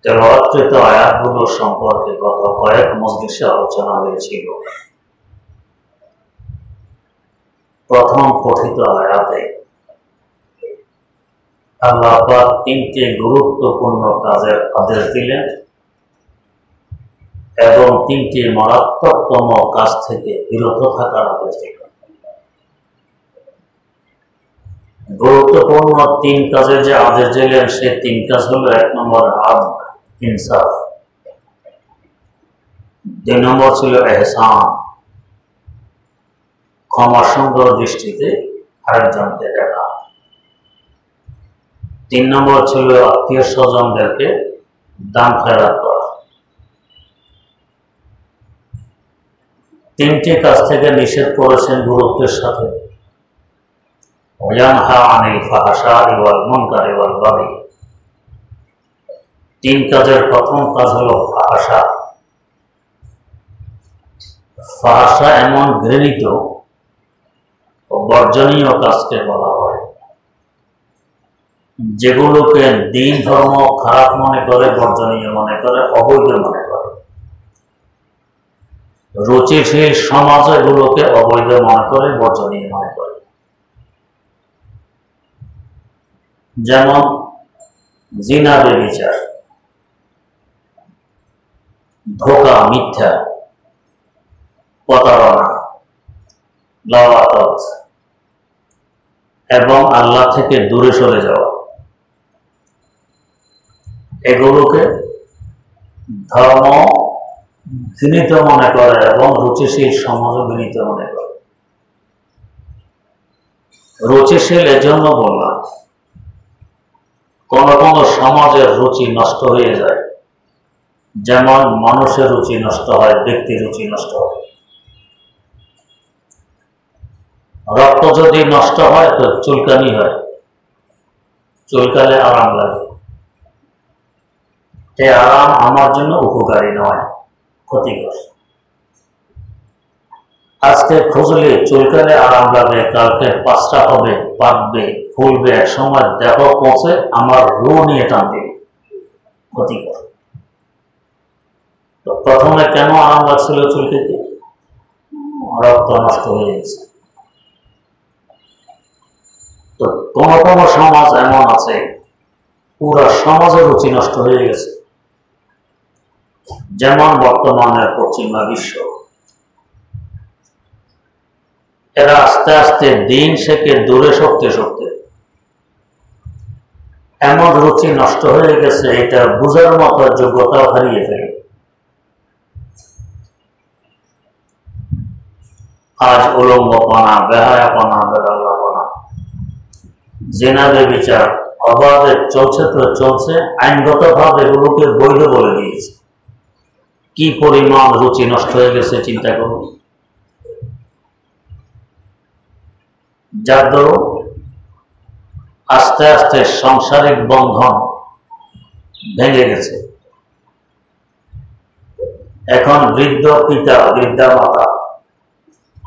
তেলাওয়াতকৃত আয়াতগুলো সম্পর্কে গত কয়েক মজলিসে আলোচনা হয়েছিল। প্রথম পঠিত আয়াতে আল্লাহ পাক তিনটি গুরুত্বপূর্ণ কাজের আদেশ দিলেন এবং তিনটি মারাত্মকতম কাজ থেকে বিরত থাকার আদেশ দিলেন। গুরুত্বপূর্ণ তিন কাজের যে আদেশ দিলেন সে তিন কাজ হলো: 1 নম্বর আদল, ইনসাফ; 2 নম্বর ছিল এহসান, ক্ষমা সুন্দর দৃষ্টিতে আরেকজনকে দেখা; 3 নম্বর ছিল আত্মীয় স্বজনদেরকে দান খয়রাত করা। তিনটি কাজ থেকে নিষেধ করেছেন গুরুত্বের সাথে। ওয়ায়ানহা আনিল ফাহশাই ওয়াল মুনকারি ওয়াল বাগি। 3 কাজের প্রথম কাজ হলো ফাহশা। ফাহশা এমন ঘৃণিত ও বর্জনীয় কাজকে বলা হয় যেগুলোকে দিন ধর্ম খারাপ মনে করে, বর্জনীয় মনে করে, অবৈধ মনে করে। রুচিশীল সমাজ এগুলোকে অবৈধ মনে করে, বর্জনীয় মনে করে। যেমন জিনা, ব্যভিচার, ধোঁকা, মিথ্যা, প্রতারণা, লাওয়াতত এবং আল্লাহ থেকে দূরে সরে যাওয়া। এগুলোকে ধর্ম ঘৃণিত মনে করে এবং রুচিশীল সমাজও ঘৃণিত মনে করে। রুচিশীল এজন্য বললাম, কোন কোন সমাজের রুচি নষ্ট হয়ে যায়, যেমন মানুষের রুচি নষ্ট হয়, ব্যক্তির রুচি নষ্ট হয়। রক্ত যদি নষ্ট হয় তো চুলকানি হয়, চুলকালে আরাম লাগে। এই আরাম আমার জন্য উপকারী নয়, ক্ষতিকর। আজকে খুঁজলে চুলকালে আরাম লাগে, কালকে পাঁচটা হবে, পাকবে, ফুলবে, এক সময় দেহ পৌঁছে আমার রু নিয়ে টান দিবে, ক্ষতিকর। তো প্রথমে কেন আরাম লাগছিল চুলকাতে? রক্ত নষ্ট হয়ে গেছে। তো কোন কোন সমাজ এমন আছে পুরা সমাজের রুচি নষ্ট হয়ে গেছে, যেমন বর্তমানের পশ্চিমা বিশ্ব। এরা আস্তে আস্তে দিন থেকে দূরে সরতে সরতে এমন রুচি নষ্ট হয়ে গেছে, এটা বুঝার মতো যোগ্যতাও হারিয়ে ফেলে। আজ উলঙ্গপনা, বেহায়াপনা, বেদাল্লাপনা, জিনা, ব্যভিচার অবাধে চলছে তো চলছে, আইনগতভাবে এগুলোকে বৈধ বলে দিয়েছে। কি পরিমাণ রুচি নষ্ট হয়ে গেছে চিন্তা করুন। যার দরুন আস্তে আস্তে সাংসারিক বন্ধন ভেঙে গেছে। এখন বৃদ্ধ পিতা, বৃদ্ধা মাতা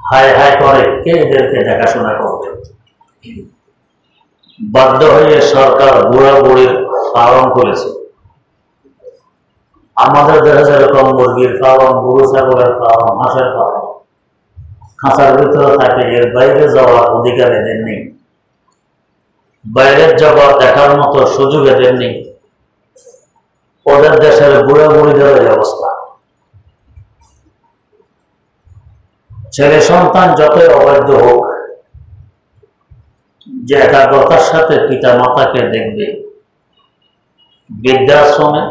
হায় হায় করে কে এদেরকে দেখাশোনা করবে। বাধ্য হয়ে সরকার বুড়া বুড়ির ফার্ম করেছে। আমাদের দেশে যেরকম মুরগির ফার্ম, গরু ছাগলের ফার্ম, হাঁসের ফার্ম খাঁচার ভিতরে থাকে, এর বাইরে যাওয়ার অধিকার এদের নেই, বাইরের জগৎ দেখার মতো সুযোগ এদের নেই। ওদের দেশের বুড়া বুড়িদের এই অবস্থা। ছেলে সন্তান যতই অবাধ্য হোক, যে একাগ্রতার সাথে পিতা মাতাকে দেখবে, বৃদ্ধাশ্রমে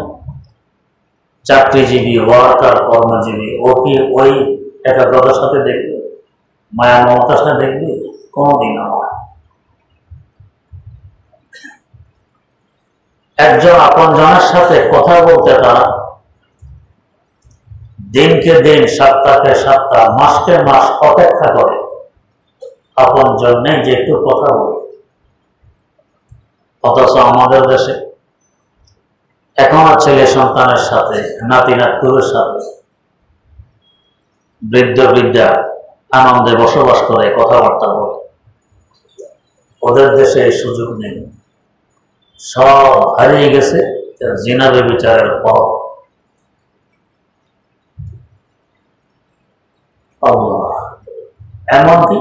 চাকরিজীবী, ওয়ার্কার, কর্মজীবী, ও কি ওই একাগ্রতার সাথে দেখবে, মায়া মমতার সাথে দেখবে? কোনদিন নয়। একজন আপনজনের সাথে কথা বলতে তারা দিনকে দিন, সপ্তাহকে সপ্তাহ, মাসকে মাস অপেক্ষা করে আপনজন নেই যে একটু কথা বলে। অথচ আমাদের দেশে এখনো ছেলে সন্তানের সাথে, নাতি নাতকুর সাথে বৃদ্ধ বৃদ্ধা আনন্দে বসবাস করে, কথাবার্তা বলে। ওদের দেশে এই সুযোগ নেই, সব হারিয়ে গেছে জিনা ব্যভিচারের পর আল্লাহ এমনকি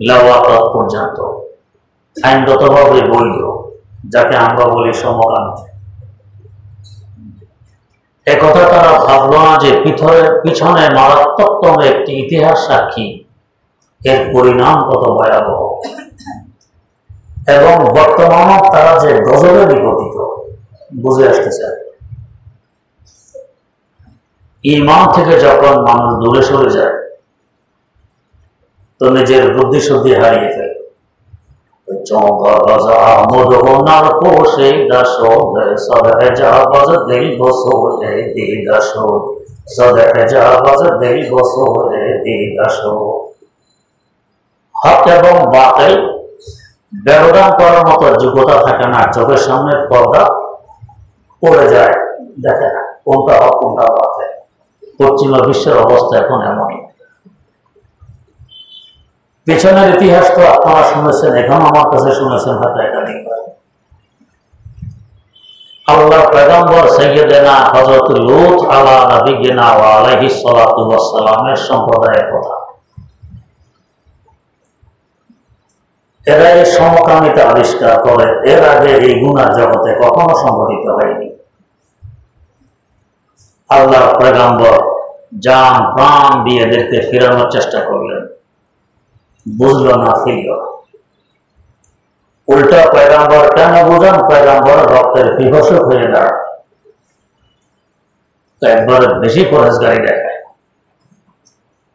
লাওয়াকাত পর্যন্ত আইনগতভাবে বৈধ, যাকে আমরা বলি সমকামী। একথা তারা ভাবল না যে পিছনে মারাত্মকতম একটি ইতিহাস সাক্ষী, এর পরিণাম কত ভয়াবহ, এবং বর্তমানে তারা যে গজবে বিপতিত বুঝে আসতেছে। ঈমান থেকে যখন মানুষ দূরে সরে যায় তো নিজের বুদ্ধি শুদ্ধি হারিয়ে ফেলে। হক এবং বাতিল ব্যবধান করার মতো যোগ্যতা থাকে না, চোখের সামনে পর্দা পড়ে যায়, দেখে না কোনটা হক কোনটা বাতিল। পশ্চিমা বিশ্বের অবস্থা এখন এমনই। পেছনের ইতিহাস তো আপনারা শুনেছেন, এখন আমার কাছে শুনেছেন হয়তো একাধিকবার। আল্লাহ পয়গম্বর সাইয়্যিদানা হযরত লূত আলা নবিয়িনা ওয়া আলাইহিস সালাতু ওয়াস সালামের সম্প্রদায়ের কথা। এরা এই সমকামিতা আবিষ্কার করে। এর আগে এই গুনাহ জগতে কখনো সংঘটিত হয়নি। আল্লাহ পয়গম্বর জান প্রাণ দিয়ে এদেরকে ফেরানোর চেষ্টা করলেন, বুঝলো না, ফিরল। উল্টা পয়গম্বর কেন বুঝান? পয়গম্বর রক্তের পিপাসু হয়ে দাঁড়ায়, তো একবারে বেশি পরহেজগারি দেখায়।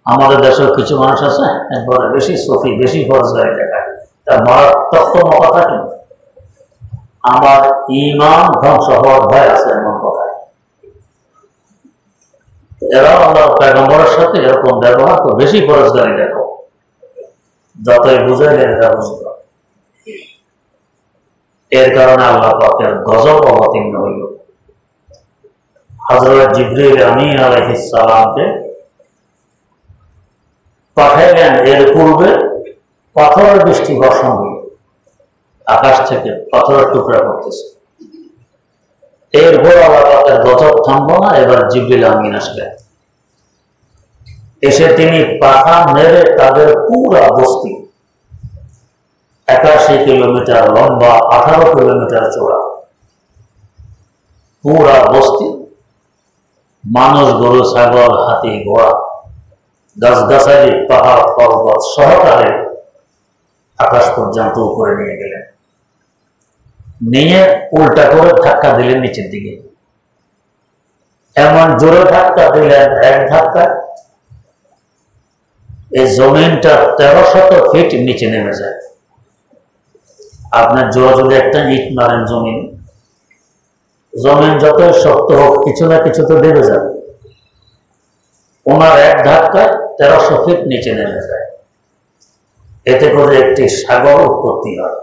আমাদের দেশেও কিছু মানুষ আছে একবারে বেশি সফি, বেশি পরহেজগারি দেখায়। তার মারাত্মক কথা কি? আমার ঈমান ধ্বংস হওয়ার ভয় আছে এমন কথা। এরা আল্লাহ পয়গম্বরের সাথে এরকম ব্যবহার, তো বেশি পরহেজগারি দেখো, যতই বুঝাইলে এরা বুঝল। এর কারণে আল্লাহ পাকের গজব অবতীর্ণ হইল। হযরত জিবরিল আমিন আলাইহিস সালামকে পাঠাইলেন। এর পূর্বে পাথরের বৃষ্টি বর্ষণ হইল, আকাশ থেকে পাথরের টুকরা করতেছে। এরপর আল্লাহ পাকের গজব থামল না, এবার জিবরিল আমিন আসলেন। এসে তিনি পাখা মেরে তাদের পুরা বস্তি, 81 কিলোমিটার লম্বা, 18 কিলোমিটার চওড়া পুরা বস্তি, মানুষ, গরু, ছাগল, হাতি, ঘোড়া, গাছগাছালি, পাহাড় পর্বত সহকারে আকাশ পর্যন্ত উপরে নিয়ে গেলেন। নিয়ে উল্টা করে ধাক্কা দিলেন নিচের দিকে। এমন জোরে ধাক্কা দিলেন, এক ধাক্কায় এই জমিনটা 1300 ফিট নিচে নেমে যায়। আপনার জোরে যদি একটা ইট মারেন জমিন যতই শক্ত হোক কিছু না কিছু তো দেবে যাবে। ওনার এক ধাক্কায় 1300 ফিট নিচে নেমে যায়। এতে করে একটি সাগর উৎপত্তি হয়,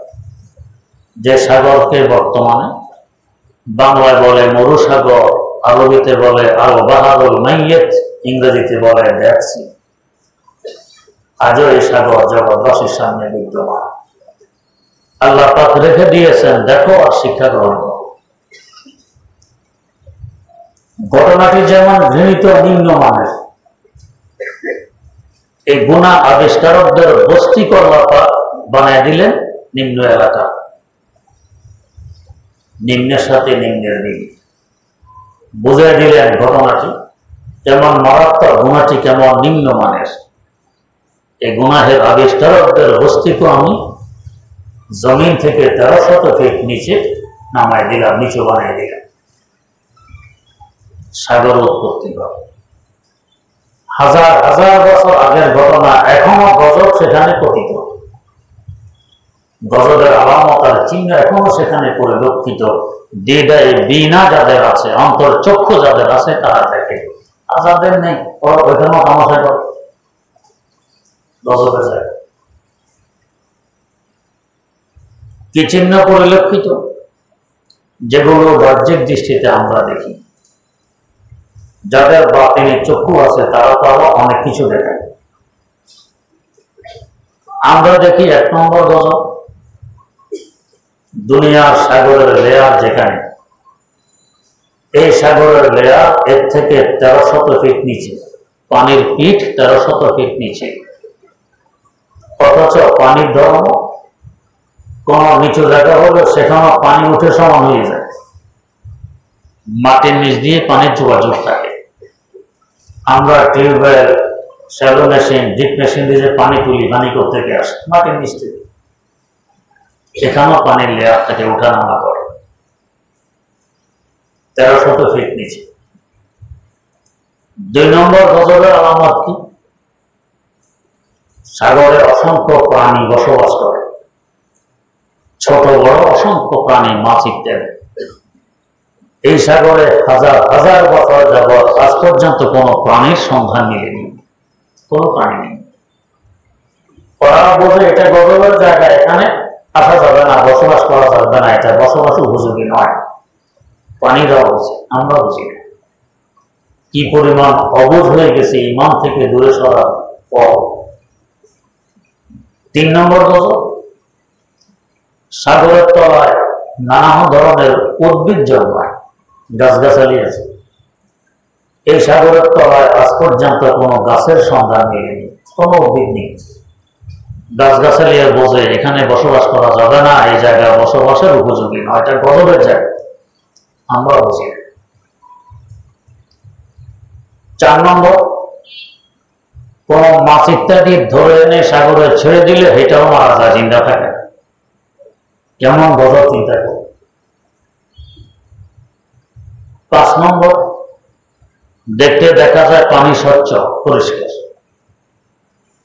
যে সাগরকে বর্তমানে বাংলায় বলে মরুসাগর, আরবিতে বলে আল বাহারুল মাইয়িত, ইংরেজিতে বলে ডেড সি। আজও এই সাগর জগৎবাসীর সামনে বিদ্যমান। আল্লাহ পাক রেখে দিয়েছেন, দেখো আর শিক্ষা গ্রহণ করো। ঘটনাটি যেমন ঘৃণিত নিম্নমানের, এই গুনাহ আবিষ্কারকদের বস্তি আল্লাহ পাক বানায় দিলেন নিম্ন এলাকা, নিম্নের সাথে নিম্নের দিকে বুঝিয়ে দিলেন ঘটনাটি কেমন মারাত্মক, গুনাহটি কেমন নিম্নমানের। এই গুনাহের আবিষ্কারকদের বস্তিকে আমি জমিন থেকে 1300 ফিট নিচে নামাই দিলাম, নিচু বানিয়ে দিলাম। সাগর উৎপত্তি হবে। হাজার হাজার বছর আগের ঘটনা, এখনো গজব সেখানে পতিত। গজবের আলামত আর চিহ্ন এখনো সেখানে পরিলক্ষিত। হৃদয়ে বীণা যাদের আছে, অন্তর চক্ষু যাদের আছে তারা দেখে, আর যাদের নেই ওরা ওইখানেও তামাশা করে, গজবে যায়। কি চিহ্ন পরিলক্ষিত? যেগুলো বাহ্যিক দৃষ্টিতে আমরা দেখি। যাদের বাতিনি চক্ষু আছে তারা তো আরো অনেক কিছু দেখায়। আমরা দেখি 1 নম্বর গজব, দুনিয়ার সাগরের লেয়ার যেখানে, এই সাগরের লেয়ার এর থেকে 1300 ফিট নিচে, পানির পিঠ 1300 ফিট নিচে, অথচ পানির ধর্ম কোন নিচু জায়গা হলে সেখানে পানি উঠে সমান হয়ে যায়, মাটির নিচ দিয়ে পানির যোগাযোগ থাকে। আমরা tubewell, shallow machine, deep machine দিয়ে যে পানি তুলি, পানি কোত্থেকে আসে? মাটির নিচ থেকে। এখানেও পানির লেয়ার থেকে ওঠানামা করে 1300 ফিট নিচে। 2 নম্বর গজবের আলামত কি? সাগরে অসংখ্য প্রাণী বসবাস করে, ছোট বড় অসংখ্য প্রাণী, মাছ ইত্যাদি। এই সাগরে হাজার হাজার বছর যাবৎ আজ পর্যন্ত কোনো প্রাণীর সন্ধান মিলেনি, কোনো প্রাণী নেই। ওরা বোঝে এটা গজবের জায়গা, এখানে আসা যাবে না, বসবাস করা যাবে না, এটা বসবাস উপযোগী নয়। প্রাণীরা বুঝে, আমরা বুঝি না। কি পরিমাণ অবুঝ হয়ে গেছে ইমান থেকে দূরে সরার পর। 3 নম্বর গজব, সাগরের তলায় নানা ধরনের উদ্ভিদ জন্মায়, গাছগাছালি আছে। এই সাগরের তলায় আজ পর্যন্ত কোনো গাছের সন্ধান মেলেনি, কোনো উদ্ভিদ নেই। গাছগাছালি বোঝে এখানে বসবাস করা যাবে না, এই জায়গায় বসবাসের উপযোগী নয়, এটা গজবের জায়গা, আমরা বুঝি না। 4 নম্বর, কোন মাছ ইত্যাদি ধরে এনে সাগরে ছেড়ে দিলে এটাও মারা যায়, চিন্তা থাকে। কেমন গজব চিন্তা করে। 5 নম্বর, দেখতে দেখা যায় পানি স্বচ্ছ পরিষ্কার।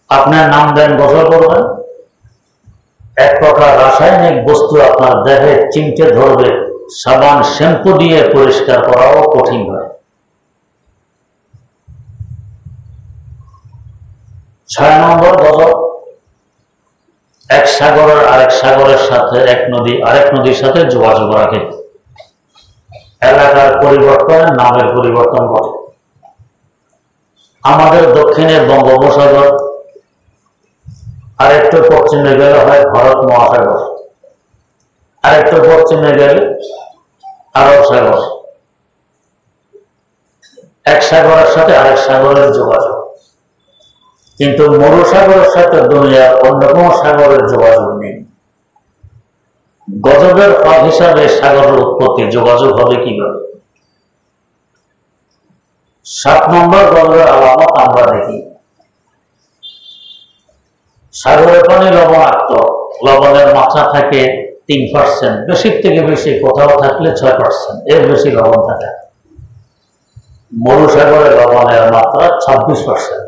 আপনার নাম দেন, গোসল করবেন, এক প্রকার রাসায়নিক বস্তু আপনার দেহে চিমটে ধরবে, সাবান শ্যাম্পু দিয়ে পরিষ্কার করাও কঠিন হয়। 6 নম্বর গজব, এক সাগরের আরেক সাগরের সাথে, এক নদী আরেক নদীর সাথে যোগাযোগ রাখে, এলাকার পরিবর্তন, নামের পরিবর্তন ঘটে। আমাদের দক্ষিণে বঙ্গোপসাগর, আরেকটু পশ্চিমে গেলে হয় ভারত মহাসাগর, আরেকটু পশ্চিমে গেলে আরব সাগর। এক সাগরের সাথে আরেক সাগরের যোগাযোগ, কিন্তু মরুসাগরের সাথে দুনিয়ার অন্য কোন সাগরের যোগাযোগ নেই। গজবের ফল হিসাবে সাগরের উৎপত্তি, যোগাযোগ হবে কিভাবে? 7 নম্বর গজবের আলামত আমরা দেখি, সাগরের পানি লবণাক্ত, লবণের মাত্রা থাকে 3%, বেশির থেকে বেশি কোথাও থাকলে 6%, এর বেশি লবণ থাকে। মরুসাগরে লবণের মাত্রা 26%।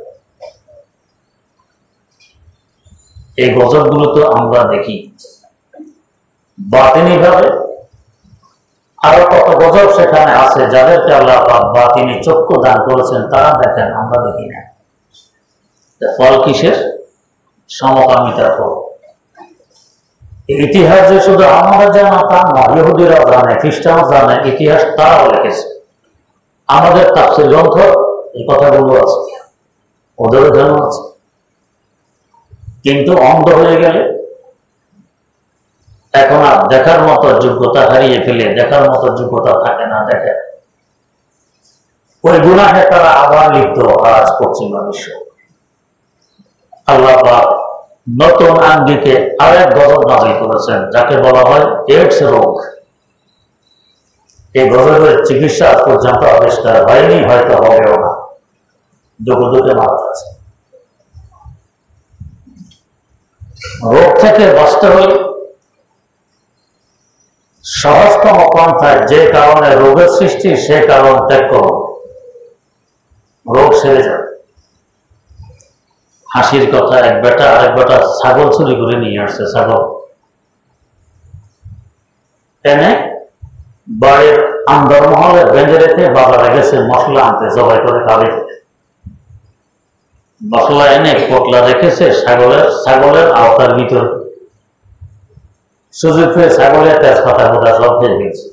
এই গজবগুলো তো আমরা দেখি বাতিনি ভাবে। আরো কত গজব সেখানে আছে, যাদেরকে আল্লাহ বাতিনি চক্ষু দান করেছেন, তারা দেখেন, আমরা দেখি না। ফল কিসের? সমকামিতার ফল। ইতিহাস যে শুধু আমাদের জানা তা নয়, ইহুদিরাও জানে, খ্রিস্টানও জানে, ইতিহাস তারাও লিখেছে। আমাদের তাফসীর গ্রন্থ এই কথাগুলো আছে, ওদেরও জানা আছে। কিন্তু অন্ধ হয়ে গেলে এখন আর দেখার মতো যোগ্যতা হারিয়ে ফেলে, দেখার মতো যোগ্যতা থাকে না, দেখে ওই গুনাহে তারা আবার লিপ্ত আজ পশ্চিমা বিশ্ব। আল্লাহ পাক নতুন আঙ্গিকে আরেক গজব নাজিল করেছেন, যাকে বলা হয় এইডস রোগ। এই গজবের চিকিৎসা আজ পর্যন্ত আবিষ্কার হয়নি, হয়তো হবেও না, দুঃখে দুঃখে মারা যাচ্ছে। রোগ থেকে বাঁচতে হলে সহজতম পন্থায়, যে কারণে রোগের সৃষ্টি সে কারণ ত্যাগ করুন, রোগ সেরে যাবে। হাসির কথা, এক বেটা আরেক বেটা ছাগল চুরি করে নিয়ে আসছে, ছাগল এনে বাড়ির আন্দর মহলে বেঁধে রেখে বাজারে গেছে মশলা আনতে, জবাই করে খাবে। মশলা এনে পোটলা রেখেছে ছাগলের আওতার ভিতর, সুযোগ পেয়ে ছাগলের তেজপাতা ফোটা সব খেয়ে গেছে।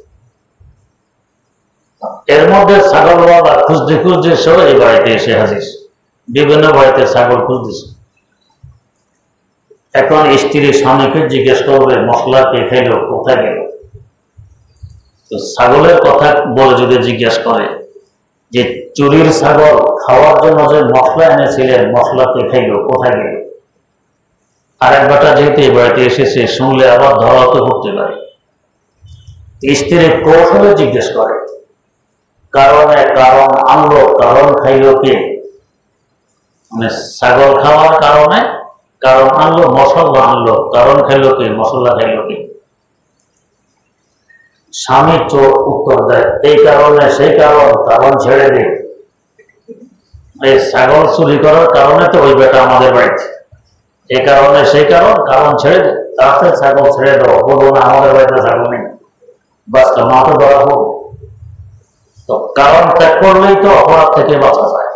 এর মধ্যে ছাগল বাবা খুঁজতে খুঁজতে সব এই বাড়িতে এসে হাজির, বিভিন্ন বাড়িতে ছাগল খুঁজতেছে। এখন স্ত্রী স্বামীকে জিজ্ঞেস করবে মশলা কে খাইলো, কোথায় গেল। তো ছাগলের কথা বলে যদি জিজ্ঞেস করে যে চুরির ছাগল খাওয়ার জন্য যে মশলা এনেছিলেন, মশলা কে খাইলো, কোথায় গেল। আর এক বেটা যেহেতু এই বাড়িতে এসেছে, শুনলে আবার ধরা তো করতে পারে। স্ত্রী কৌশলে জিজ্ঞেস করে, কারণে কারণ আনলো, কারণ খাইল কে, মানে ছাগল খাওয়ার কারণে কারণ আনলো, মশলা আনলো, কারণ খাইল কে, মশলা খাইল কে। স্বামী চোর উত্তর দেয়, এই কারণে সেই কারণ, কারণ ছেড়ে দিন। এই ছাগল চুরি করার কারণে তো ওই বেটা আমাদের বাড়িতে, এই কারণে সেই কারণ, কারণ ছেড়ে দিন। তাতে ছাগল ছেড়ে দাও, বলবো না আমাদের বাড়িতে ছাগল নেই, বাস্তব মা তো ধরা হোক। তো কারণ ত্যাগ করলেই তো অপরাধ থেকে বাঁচা যায়।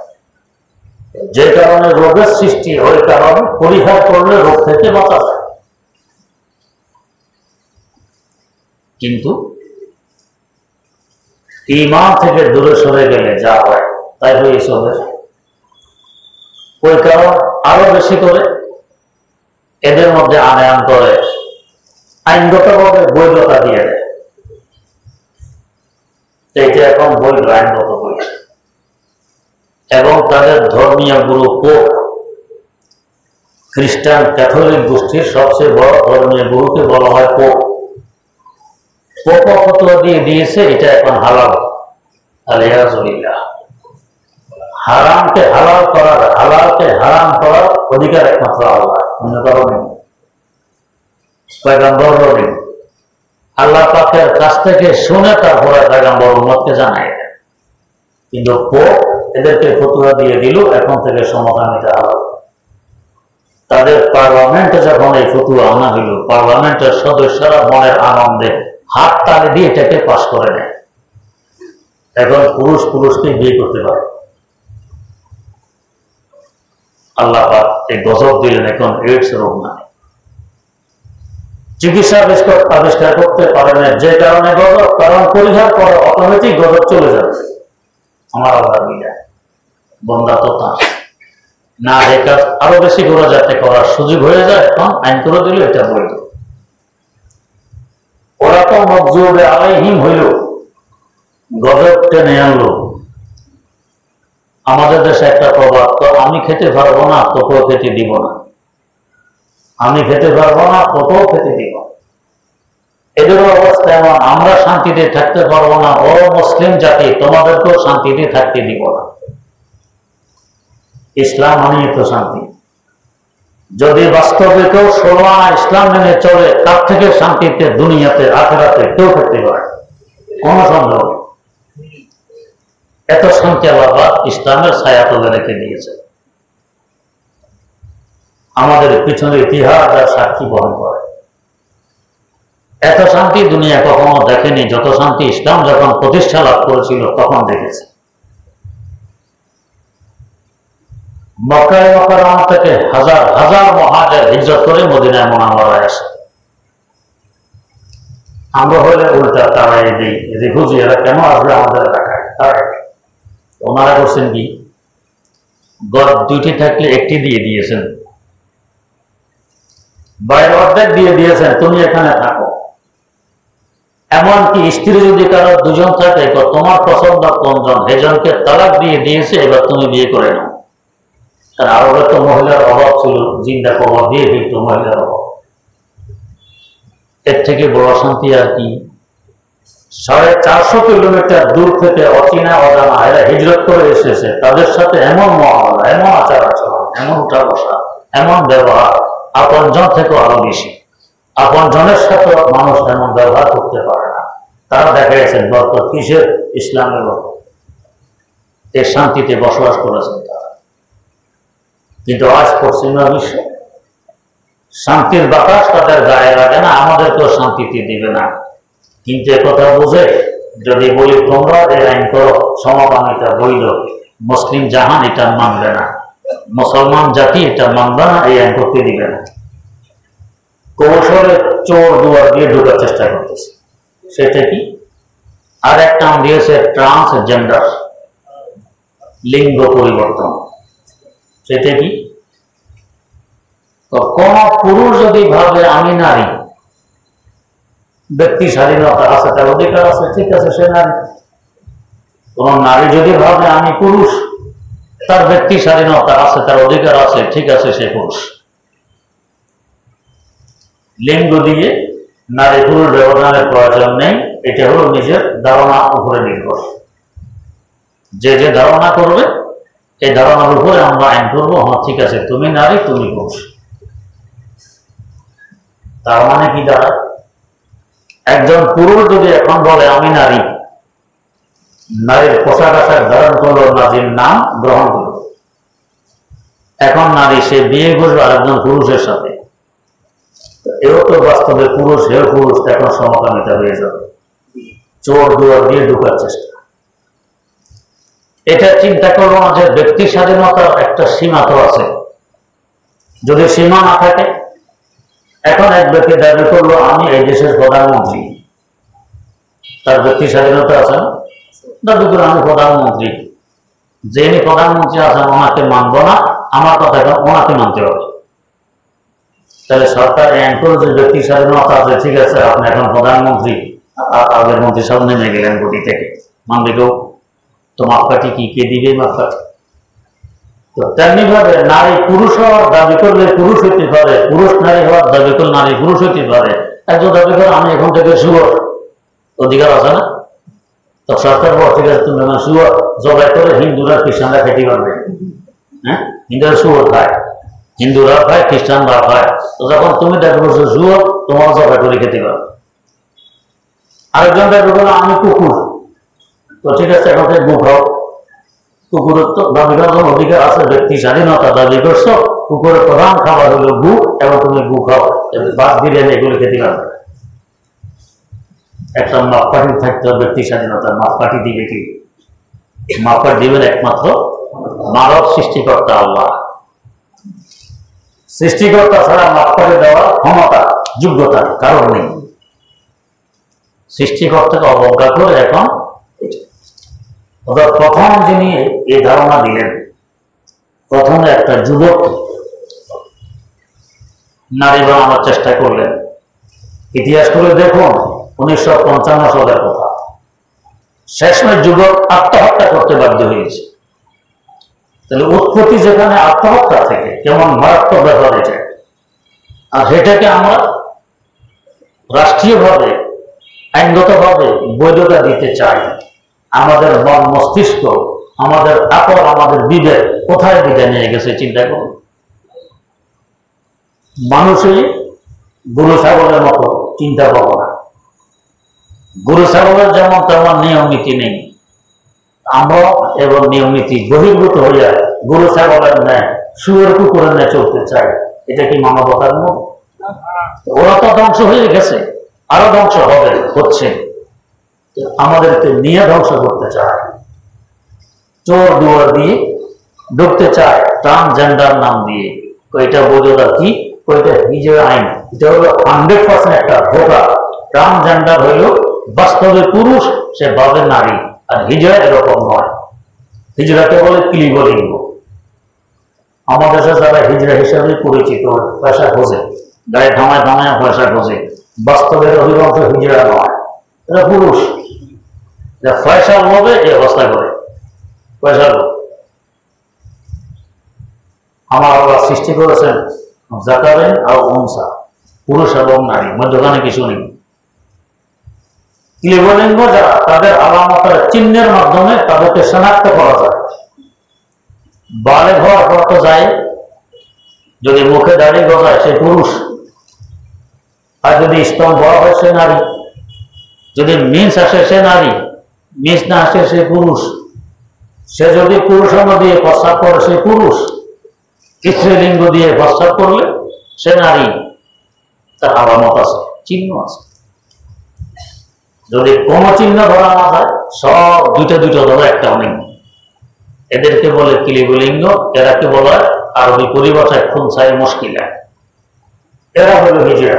যে কারণে রোগের সৃষ্টি, ওই কারণ পরিহার করলে রোগ থেকে বাঁচা যায়। কিন্তু ঈমান থেকে দূরে সরে গেলে যা হয় তাই হয়ে চলে। ওই কারণ আরো বেশি করে এদের মধ্যে আনয়ন করে, আইনগতভাবে বৈধতা দিয়ে দেয়। এইটা এখন বৈধ, আইনগত বৈধ। এবং তাদের ধর্মীয় গুরু পোপ, খ্রিস্টান ক্যাথলিক গোষ্ঠীর সবচেয়ে বড় ধর্মীয় গুরুকে বলা হয় পোপ। পোপ ফতোয়া দিয়ে দিয়েছে এটা এখন হালাল। আলিয়াজুবিল্লাহ। হারামকে হালাল করার, হালালকে হারাম করার অধিকার একমাত্র আল্লাহ, অন্য কারো নেই, পয়গম্বরও নেই। আল্লাহ পাকের কাছ থেকে শুনে তারপরে পয়গম্বর উম্মতকে জানায় দেন। কিন্তু পোপ এদেরকে ফতোয়া দিয়ে দিল এখন থেকে সমকামিতা হালাল। তাদের পার্লামেন্টে যখন এই ফতোয়া আনা হইল, পার্লামেন্টের সদস্যরা মনের আনন্দে হাত তালি দিয়ে এটাকে পাশ করে নেয়। এখন পুরুষ পুরুষকে বিয়ে করতে পারে। আল্লাহ পাক এই গজব দিলেন, এখন এইডস রোগ নাই। চিকিৎসা আবিষ্কার করতে পারে না, যে কারণে গজব, কারণ পরিহার করে অটোমেটিক গজব চলে যাবে। আমার আল্লাহ মিলা বন্দা তো তা না, এই কাজ আরো বেশি করে যাতে করার সুযোগ হয়ে যায়, এখন আইন করে দিল এটা বৈধ। ওরা তো মজুবে আলাইহিম হইল, গজব টেনে আনলো। আমাদের দেশে একটা প্রবাদ, তো আমি খেতে পারবো না তোকেও খেতে দিব না, আমি খেতে পারবো না তোকেও খেতে দিব। এদেরও অবস্থা এমন, আমরা শান্তিতে থাকতে পারবো না, ও মুসলিম জাতি তোমাদেরকেও শান্তিতে থাকতে দিব না। ইসলাম মানেই তো শান্তি। যদি বাস্তবে কেউ ষোলো আনা ইসলাম মেনে চলে, তার থেকে শান্তিতে দুনিয়াতে আখিরাতে কেউ থাকতে পারে, কোনো সন্দেহ নেই। এত শান্তি আল্লাহ ইসলামের ছায়া তুলে রেখে দিয়েছে। আমাদের পিছনের ইতিহাস আর সাক্ষী বহন করে। এত শান্তি দুনিয়া কখনো দেখেনি, যত শান্তি ইসলাম যখন প্রতিষ্ঠা লাভ করেছিল তখন দেখেছে। মক্কায় মুকাররমা থেকে হাজার হাজার মুহাজির হিজরত করে মদিনায় মুনাওয়ারায় আসে। আমরা হলে উল্টা তারাই দিই, রিফিউজি এরা কেন আসবে আমাদের এলাকায়, তারাই। ওনারা করছেন কি, গড় দুইটি থাকলে একটি দিয়ে দিয়েছেন, বাইরে অর্ধেক দিয়ে দিয়েছেন, তুমি এখানে থাকো। এমনকি স্ত্রী যদি কারো দুজন থাকে, তোমার পছন্দ কোনজন, এজনকে তালাক দিয়ে দিয়েছে, এবার তুমি বিয়ে করে নাও। কারণ আরবে তো মহিলার অভাব ছিল, জিন্দা কবর দিয়ে দিত মহিলার অভাব। এর থেকে বড় শান্তি আর কি। 450 কিলোমিটার দূর থেকে অচেনা অজানা এরা হিজরত করে এসেছে, তাদের সাথে এমন মহামলা, এমন আচার আচরণ, এমন উঠা বসা, এমন ব্যবহার, আপনজন থেকে আরো বেশি। আপনজনের সাথে মানুষ এমন ব্যবহার করতে পারে না। তারা দেখা গেছেন বরকত কিসের, ইসলামের বরকত। এর শান্তিতে বসবাস করেছেন তারা। কিন্তু আজ পশ্চিমা বিশ্বে শান্তির বাতাস তাদের গায়ে লাগে না, আমাদেরকেও শান্তিতে দিবে না। কিন্তু একথা বুঝে যদি বলি তোমরা এই আইন করো, সমকামিতা বৈধ, মুসলিম জাহান এটা মানবে না, মুসলমান জাতি এটা মানবে না, এই আইন করতে দিবে না। কৌশলে চোর দুয়ার দিয়ে ঢোকার চেষ্টা করতেছে। সেটা কি, আর এক নাম দিয়েছে ট্রান্সজেন্ডার, লিঙ্গ পরিবর্তন। সেটা কি, তো কোন পুরুষ যদি ভাবে আমি নারী, ব্যক্তি স্বাধীনতা আছে, তার অধিকার আছে, ঠিক আছে, সে নারী। কোন নারী যদি ভাবে আমি পুরুষ, তার ব্যক্তি স্বাধীনতা আছে, তার অধিকার আছে, ঠিক আছে, সে পুরুষ। লিঙ্গ দিয়ে নারী পুরুষ ব্যবধানের প্রয়োজন নেই। এটা হলো নিজের ধারণা উপরে নির্ভর। যে যে ধারণা করবে এই ধারণার উপরে আমরা আইন করবো, হ্যাঁ ঠিক আছে, তুমি নারী, তুমি পুরুষ। তার মানে কি দাঁড়ায়? একজন পুরুষ যদি এখন বলে আমি নারী, নারীর পোশাক আশাক ধারণ করলো, নারীর নাম গ্রহণ করলো, এখন নারী সে বিয়ে করবে আরেকজন পুরুষের সাথে, এও তো বাস্তবে পুরুষ, হেও পুরুষ, এখন সমকামিতা হয়ে যাবে। চোর দুয়ার দিয়ে ঢুকার চেষ্টা। এটা চিন্তা করবো না যে ব্যক্তি স্বাধীনতার একটা সীমা তো আছে। যদি সীমা না থাকে, এখন এক ব্যক্তি দাবি করলো আমি এই দেশের প্রধানমন্ত্রী, তার ব্যক্তি স্বাধীনতা আছে না? দাবি করলো আমি প্রধানমন্ত্রী, যিনি প্রধানমন্ত্রী আছেন ওনাকে মানব না, আমার কথা ওনাকে মানতে হবে। তাহলে সরকার আইন করে যে ব্যক্তি স্বাধীনতা আছে, ঠিক আছে, আপনি এখন প্রধানমন্ত্রী, আগের মন্ত্রী সব নেমে গেলেন গুটি থেকে, মানবে কেউ? তো মাপকাঠি কি কে দিবে মাপকাঠি? তো তেমনি ভাবে নারী পুরুষ হওয়ার দাবি করলে পুরুষ হইতে পারে, পুরুষ নারী হওয়ার দাবি করলে নারী পুরুষ হইতে পারে। একজন দাবি করে আমি এখন থেকে শুয়োর, অধিকার আছে না? তো সরকার বল ঠিক আছে, তুমি এখন শুয়োর জবাই করে হিন্দুরা খ্রিস্টানরা খেতে পারবে। হ্যাঁ, হিন্দুরা শুয়োর খায়, হিন্দুরা খায়, খ্রিস্টানরা খায়। তো যখন তুমি দাবি করছো শুয়োর, তোমার জবাই করে খেতে পারবে। আরেকজন দাবি করলো আমি কুকুর, তো ঠিক আছে, এখন থেকে গু খাও। কুকুরের তো দাবি করার অধিকার আছে, ব্যক্তি স্বাধীনতা দাবি করছো, কুকুরের প্রধান খাবার হলো গু, এবং তুমি গু খাও, ভাত বিরিয়ানি এগুলো খেতে পারবে। একটা মাপকাঠি থাকতে হবে, ব্যক্তি স্বাধীনতার মাপকাঠি দিবে কি? মাপকাঠি দিবেন একমাত্র মানব সৃষ্টিকর্তা আল্লাহ। সৃষ্টিকর্তা ছাড়া মাপকাঠি দেওয়ার ক্ষমতা, যোগ্যতা কারণ নেই। সৃষ্টিকর্তাকে অবজ্ঞা করে এখন প্রথম যিনি এই ধারণা দিলেন, প্রথমে একটা যুবক নারী বানানোর চেষ্টা করলেন। ইতিহাস করে দেখুন 1955 সালের কথা, শেষমেশ যুবক আত্মহত্যা করতে বাধ্য হয়েছে। তাহলে উৎপত্তি যেখানে আত্মহত্যা থেকে, কেমন মারাত্মক ব্যাপার এটা। আর সেটাকে আমরা রাষ্ট্রীয়ভাবে, আইনগতভাবে বৈধতা দিতে চাই। আমাদের মন মস্তিষ্ক, আমাদের আকল, আমাদের বিবেক কোথায় বিদায় নিয়ে গেছে চিন্তা করুন। মানুষই গরু ছাগলের মতো চিন্তা ভাবনা। গরু ছাগলের যেমন তেমন নিয়ম নীতি নেই, আমরা এবং নিয়ম নীতি বহির্ভূত হইয়া গরু ছাগলের ন্যায়, শুয়োর কুকুরের ন্যায় চলতে চাই। এটা কি মানবতার মূল? ওরা তো ধ্বংস হয়ে গেছে, আরো ধ্বংস হবে, হচ্ছে। আমাদেরকে নিয়ে ধ্বংস করতে চায়, চোর দুয়ার দিয়ে ঢুকতে চায়, ট্রান্সজেন্ডার নাম দিয়ে। এটা বোঝা কি? ওইটা নিজের আইন, এটা হলো 100% একটা ধোকা। ট্রান্সজেন্ডার হইল বাস্তবে পুরুষ, সে ভাবে নারী। আর হিজড়া এরকম নয়। হিজড়াকে বলে ক্লিবলিঙ্গ। আমাদের দেশে যারা হিজড়া হিসাবে পরিচিত, পয়সা খোঁজে, গায়ে থামায় থামায় পয়সা খোঁজে, বাস্তবের অধিকাংশ হিজড়া নয়, এটা পুরুষ। পয়সা লোভে এই অবস্থা করে, পয়সা লোভ। আমার আল্লাহ সৃষ্টি করেছেন জাকারেন আর উনসা, পুরুষ এবং নারী, মধ্যখানে কিছু নেই। ক্লিবলিঙ্গ যারা, তাদের আলামতের চিহ্নের মাধ্যমে তাদেরকে শনাক্ত করা যায়। বালেগ হওয়ার পর তো যায়, যদি মুখে দাড়ি গজায় সে পুরুষ, আর যদি স্তন বড় হয় সে নারী, যদি মিন্স আসে সে নারী, মিন্স না আসে সে পুরুষ। সে যদি পুরুষাঙ্গ দিয়ে প্রস্রাব করে সে পুরুষ, স্ত্রীলিঙ্গ দিয়ে প্রস্রাব করলে সে নারী। তার আলামত আছে, চিহ্ন আছে। যদি কোনো চিহ্ন ধরা না যায়, সব দুইটা দুইটা ধরো, একটা নেই। এদেরকে বলে ক্লিবলিঙ্গ। এরাকে বলা হয় আরবি পরিভাষায় খুনসাই মুশকিলা। এরা হলো হিজড়া।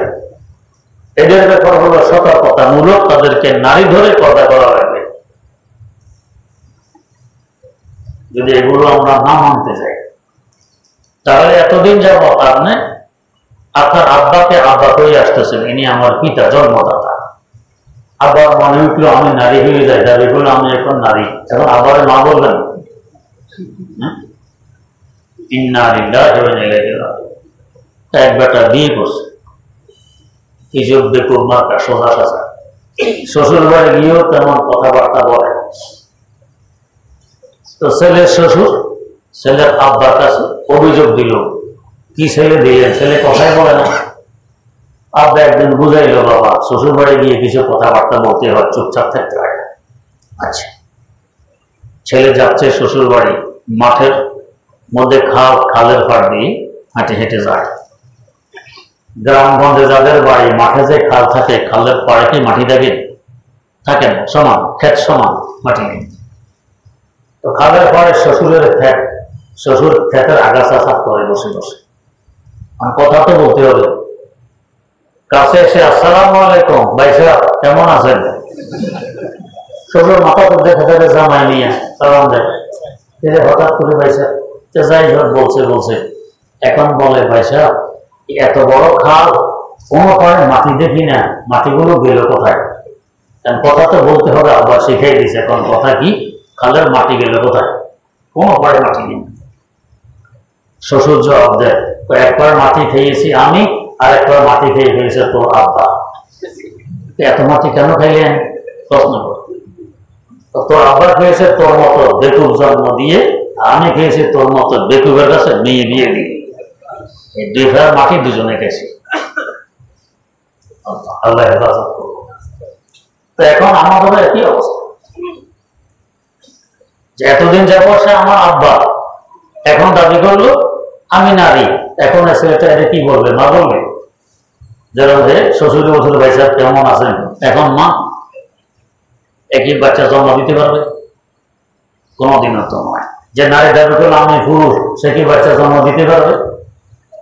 এদের ব্যাপার হলো সতর্কতামূলক, তাদেরকে নারী ধরে পর্দা করা লাগবে। যদি এগুলো আমরা না মানতে চাই, তাহলে এতদিন যাবত আপনি আপনার আব্বাকে আব্বা করে আসতেছেন, ইনি আমার পিতা, জন্মদাতা। আবার মনে উঠলো আমি নারী হয়ে যাই, দাবি করলো আমি এখন নারী, এখন আবার মা বললেন এক বেটা বিয়ে করছে, হিজব বেকুব মার্কা সোজা সাজা, শ্বশুর বাড়ি গিয়েও তেমন কথাবার্তা বলে। তো ছেলের শ্বশুর ছেলের আব্বার কাছে অভিযোগ দিল। কি ছেলে দিলেন? ছেলে কথাই বলে না। আব্বা একদিন বুঝাইলো, বাবা শ্বশুর বাড়ি গিয়ে কিছু কথাবার্তা বলতে হয়, চুপচাপ থাকতে হয়। আচ্ছা, ছেলে যাচ্ছে শ্বশুর বাড়ি, মাঠের মধ্যে খালের পাড় দিয়ে হাঁটে হেঁটে যায়। গ্রামগঞ্জে যাদের বাড়ি মাঠে যে খাল থাকে, খালের পাড়ে কি মাটি থাকে না, সমান ক্ষেত সমান মাটি নেই। তো খালের পাড়ে শ্বশুরের ক্ষেত, শ্বশুর ক্ষেতের আগাছা সাফ করে বসে বসে। কথা তো বলতে হবে। কাছে এসে আসসালামু আলাইকুম ভাই সাহেব, কেমন আছেন? শ্বশুর মাথা তো দেখে দেখে জামাই নিয়ে সালাম দেয়। হঠাৎ করে ভাই সাহেব, যাই হোক বলছে এখন বলে, ভাই সাহেব এত বড় খাল, কোনো পারে মাটি দেখি না, মাটিগুলো গেল কোথায়? কথা তো বলতে হবে, আবার শিখাই দিছে। এখন কথা কি, খালের মাটি গেল কোথায়? কোনো পারে মাটি নেই। শ্বশুর জবাব দেয়, একবার মাটি খেয়েছি আমি, আর একবার মাটি খেয়ে ফেলেছে তোর আব্বা। এত মাটি কেন খাইলেন? প্রশ্ন কর। তোর আব্বা খেয়েছে তোর মতো বেকুব জন্ম দিয়ে, আমি খেয়েছি তোর মতো বেকুবের কাছে মেয়ে বিয়ে দিয়ে। এই দুই ভাইয়ের মাটি দুজনে গেছে। আল্লাহ হেফাজত করবো। তো এখন আমাদের একই অবস্থা, যে এতদিন যাবত সে আমার আব্বা, এখন দাবি করলো আমি নারী। এখন ছেলেটা এটা কি বলবে? মা বলবে। যেরকম শ্বশুরে বছর ভাই সাহেব কেমন আছেন, এখন মা। একই বাচ্চা জন্ম দিতে পারবে? কোনোদিনও তো নয়। যে নারী দাবি করলো আমি পুরুষ, সে কি বাচ্চা জন্ম দিতে পারবে?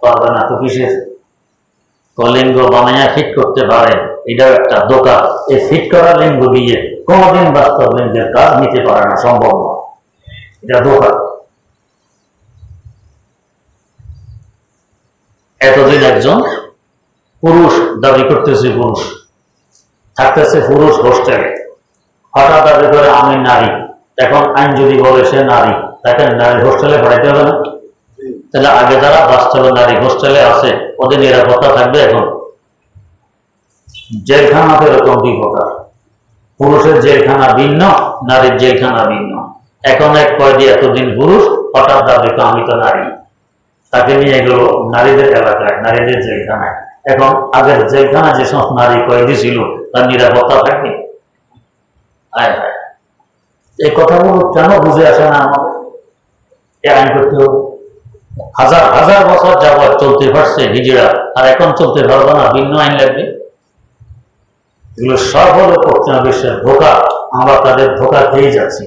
পারবে না। তো কিসের লিঙ্গ বানাইয়া ফিট করতে পারে, এটাও একটা দোকান। এই ফিট করা লিঙ্গ দিয়ে কোনোদিন বাস্তব লিঙ্গের কাজ নিতে পারে না, সম্ভব নয়, এটা দোকান। এতদিন একজন পুরুষ দাবি করতেছে, পুরুষ থাকতেছে পুরুষ হোস্টেলে, হঠাৎ দাবি করে আমি নারী। এখন আইন যদি বলে সে নারী, তাকে নারী হোস্টেলে পাঠাইতে হবে না? তাহলে আগে যারা বাস্তবে নারী হোস্টেলে আছে, ওদের নিরাপত্তা থাকবে? এখন জেলখানা তো এরকম দুই প্রকার, পুরুষের জেলখানা ভিন্ন, নারীর জেলখানা ভিন্ন। এখন এক কয়েদি এতদিন পুরুষ, হঠাৎ দাবি আমি তো নারী, তাকে নিয়ে গেল নারীদের এলাকায়, নারীদের জেলখানায়। এখন আগের জেলখানা যে সমস্ত নারী কয়েদি ছিল, তার নিরাপত্তা থাকবে? এই কথাগুলো কেন বুঝে আসে না আমাদের? আইন করতে হবে। হাজার হাজার বছর যাবৎ চলতে পারছে হিজড়া, আর এখন চলতে পারবে না, ভিন্ন আইন লাগবে? এগুলো সব হলো পশ্চিমা বিশ্বের ধোঁকা। আমরা তাদের ধোঁকা খেয়ে যাচ্ছি।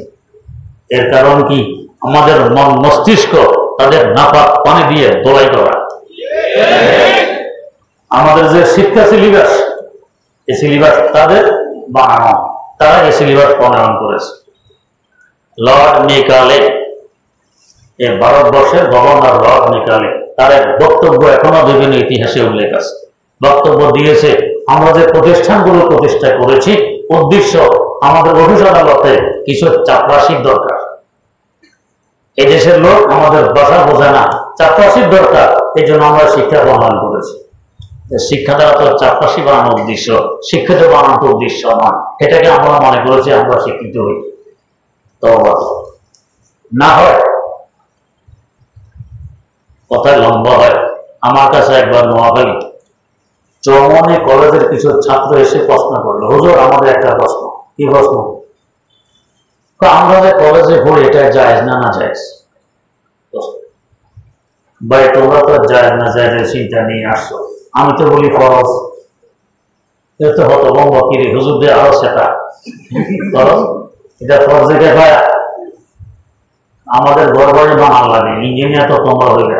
এর কারণ কি? আমাদের মন মস্তিষ্ক তাদের নাপাক পানি দিয়ে দোলাই করা। আমাদের যে শিক্ষা সিলেবাস, এই সিলেবাস তাদের বানানো, তারা এই সিলেবাস প্রণয়ন করেছে। লর্ড মেকালে, এই ভারতবর্ষের গভর্নর লর্ড মেকালে, তার এক বক্তব্য এখনো বিভিন্ন ইতিহাসে উল্লেখ আছে। বক্তব্য দিয়েছে, আমরা যে প্রতিষ্ঠানগুলো প্রতিষ্ঠা করেছি, উদ্দেশ্য আমাদের অফিস আদালতে কিছু চাপরাশির দরকার। এই দেশের লোক আমাদের ভাষা বোঝে না, চাপরাশির দরকার, এই জন্য আমরা শিক্ষা প্রণয়ন করেছি। শিক্ষা দ্বারা তো চাপরাশি বানানোর উদ্দেশ্য, শিক্ষিত বানানোর উদ্দেশ্য নয়। এটাকে আমরা মনে করেছি আমরা শিক্ষিত হই। তো না হয় কথায় লম্বা হয়। আমার কাছে একবার নোয়াখালী চৌমনি কলেজের কিছু ছাত্র এসে প্রশ্ন করলো, হুজুর আমাদের একটা প্রশ্ন। কি প্রশ্ন? আমরা যে কলেজে পড়ি, এটা জায়েজ না না জায়েজ? ভাই তোমরা তো জায়েজ না জায়েজের চিন্তা নিয়ে আসছো, আমি তো বলি ফরজ। এটা তো হতভম্ব, কিরে হুজুর দিয়ে আরো সেটা ফরজ, এটা ফরজে কিফায়া। আমাদের ঘর বাড়ি বানার লাগে, ইঞ্জিনিয়ার তো তোমরা হইবে।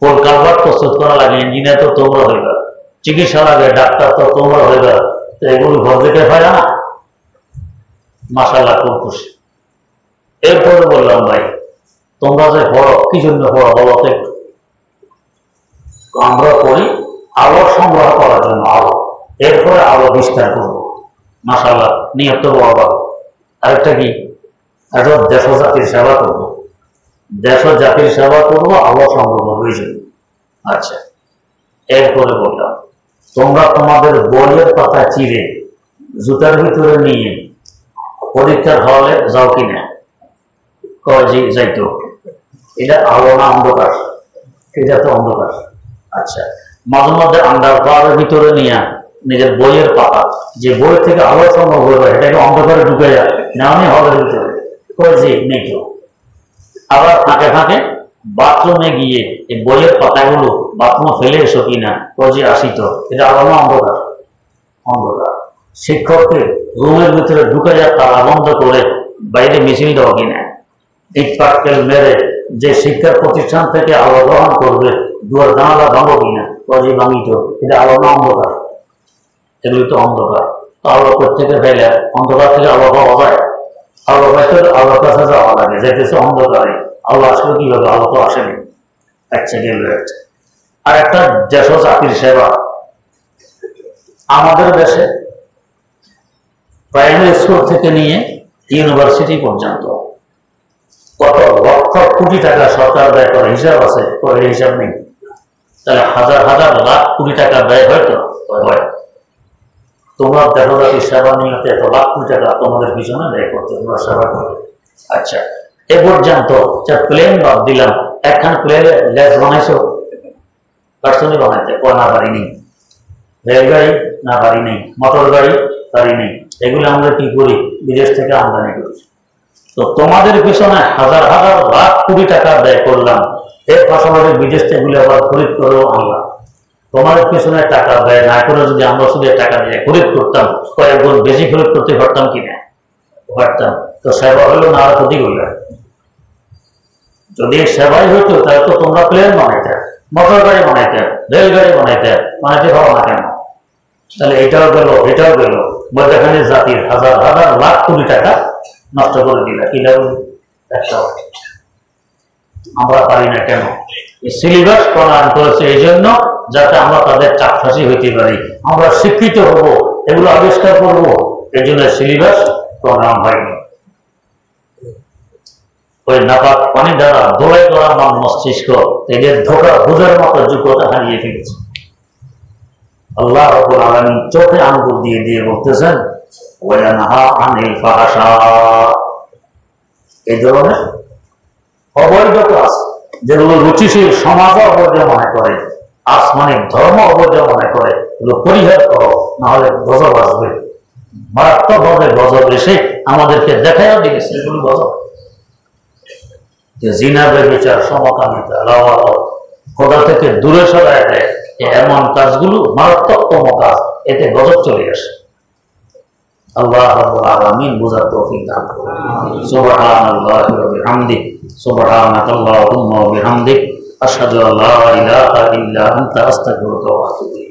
পোল কালভার্ট প্রস্তুত করা লাগে, ইঞ্জিনিয়ার তো তোমরা হইবে। চিকিৎসা লাগে, ডাক্তার তো তোমরা হইবে। তো এগুলো ফরজে কিফায়া না? মাশাআল্লাহ, খুব খুশি। এরপরে বললাম, ভাই তোমরা যে পড়ো, কি জন্য পড়ো বলো তো একটু? আমরা পড়ি আলো সংগ্রহ করার জন্য আলো, এরপরে আলো বিস্তার করবো। মাশাআল্লাহ, নিয়ত তো বড়। আরেকটা কি, দেশ ও জাতির সেবা করবো, দেশ ও জাতির সেবা করবো, আলো সংগ্রহ করবো এই জন্য। আচ্ছা, এরপরে বললাম তোমরা তোমাদের বইয়ের পাতা চিরে জুতার ভিতরে নিয়ে পরীক্ষার হলে যাও কিনা? জি যাইতো। এটা আলো না অন্ধকার? এটা তো অন্ধকার। আচ্ছা, মাঝে মধ্যে আন্ডার পাওয়ারের ভিতরে নিয়ে নিজের বইয়ের পাতা, যে বই থেকে আলো সম্ভব হয়ে যায়, এটাকে অন্ধকারে ঢুকে যায় না, আমি হলের ভিতরে জি নেই কেউ। আবার ফাঁকে ফাঁকে বাথরুমে গিয়ে এই বইয়ের পাতাগুলো বাথরুমে ফেলে এসো কিনা? জি আসি তো। এটা আলো না অন্ধকার? অন্ধকার। শিক্ষককে রুমের ভিতরে ঢুকে যায় তালা বন্ধ করে বাইরে মিছিল দেওয়া কিনা? ইট পাটকেল মেরে যে শিক্ষা প্রতিষ্ঠান থেকে আলো গ্রহণ করবে দুয়ার জানালা ভাঙো কিনা? জি ভাঙিত। এটা আলো না অন্ধকার? এগুলি তো অন্ধকার। আলো থেকে ফেলে অন্ধকার থেকে আলো পাওয়া যায়? আলো পাইতে আলোর কাছে যাওয়া লাগে, যেতেছে অন্ধকারে। আলো আসলে কিভাবে? আলো তো আসেনি। আচ্ছা, গেল একটা। আর একটা দেশ ও জাতির সেবা। আমাদের দেশে প্রাইমারি স্কুল থেকে নিয়ে ইউনিভার্সিটি পর্যন্ত কত লক্ষ কোটি টাকা সরকার ব্যয় করে, হিসাব আছে? হিসাব নেই। তাহলে হাজার হাজার লাখ কোটি টাকা ব্যয় হয়তো হয়। তোমরা দেখো জাতির সেবা নিয়ে এত লাখ কোটি টাকা তোমাদের পিছনে ব্যয় করতে, তোমরা সেবা করবে। আচ্ছা, এ পর্যন্ত প্লেন বাদ দিলাম, একখান প্লেনে লেজ বানাইছো? পার্সোনালি বানাইতে না পারি নেই। রেলগাড়ি না পারি নেই, মোটর গাড়ি পারি নেই। এগুলো আমরা কি করি? বিদেশ থেকে আমদানি করি। তো তোমাদের পিছনে হাজার হাজার লাখ কোটি টাকা ব্যয় করলাম, এর পাশাপাশি বিদেশ থেকে আবার খরিদ করেও আনলাম। তোমাদের পিছনে টাকা ব্যয় না করে যদি আমরা শুধু টাকা দিয়ে খরিদ করতাম, কয়েকগুণ বেশি খরিদ করতে পারতাম কিনা? পারতাম। তো সেবা হলো না, আর ক্ষতি করলে। যদি সেবাই হইতো তাহলে তো তোমরা প্লেন বানাইতে, মোটর গাড়ি বানাইতে, রেলগাড়ি বানাইতে পারো না কেন? তাহলে এটাও গেল, এটাও গেল। মধ্যখানে জাতির হাজার হাজার লাখ কোটি টাকা নষ্ট করে দিলা। কি লাগবে? আমরা পারি না কেন? সিলেবাস প্রণয়ন করেছে এই জন্য, যাতে আমরা তাদের চাপফাঁসি হইতে পারি, আমরা শিক্ষিত হব, এগুলো আবিষ্কার করব। এই জন্য সিলেবাস প্রণয়ন হয়নি। ওই নাপাক পানি দ্বারা দোলাই করা মান মস্তিষ্ক এদের ধোকা বোঝার মতো যোগ্যতা হারিয়ে ফেলেছে। আল্লাহ রাব্বুল আলামিন চোখে আঙ্গুল দিয়ে দিয়ে বলতেছেন, ওয়ায়ানহা আনিল ফাহশা। এই ধরনের অবৈধ কাজ যেগুলো রুচিশীল সমাজ অবৈধ মনে করে, আসমানিক ধর্ম অবৈধ মনে করে, এগুলো পরিহার করো, না হলে গজব আসবে। মারাত্মকভাবে গজব এসে আমাদেরকে দেখাইও দিয়েছে। এগুলো গজব, যে জিনা, ব্যভিচার, সমকামিতা, লাওয়াত, খোদা থেকে দূরে সরায় দেয়, এমন কাজগুলো মারাত্মকতম কাজ, এতে গজব চলে আসে। আল্লাহ রাব্বুল আলামিন বুঝার তৌফিক দান করুন। সুবহানাল্লাহি ওয়া বিহামদিহি, সুবহানাকাল্লাহুম্মা ওয়া বিহামদিক, আশহাদু আল্লা ইলাহা ইল্লা আনতা, আস্তাগফিরুকা ওয়া আতুবু ইলাইক।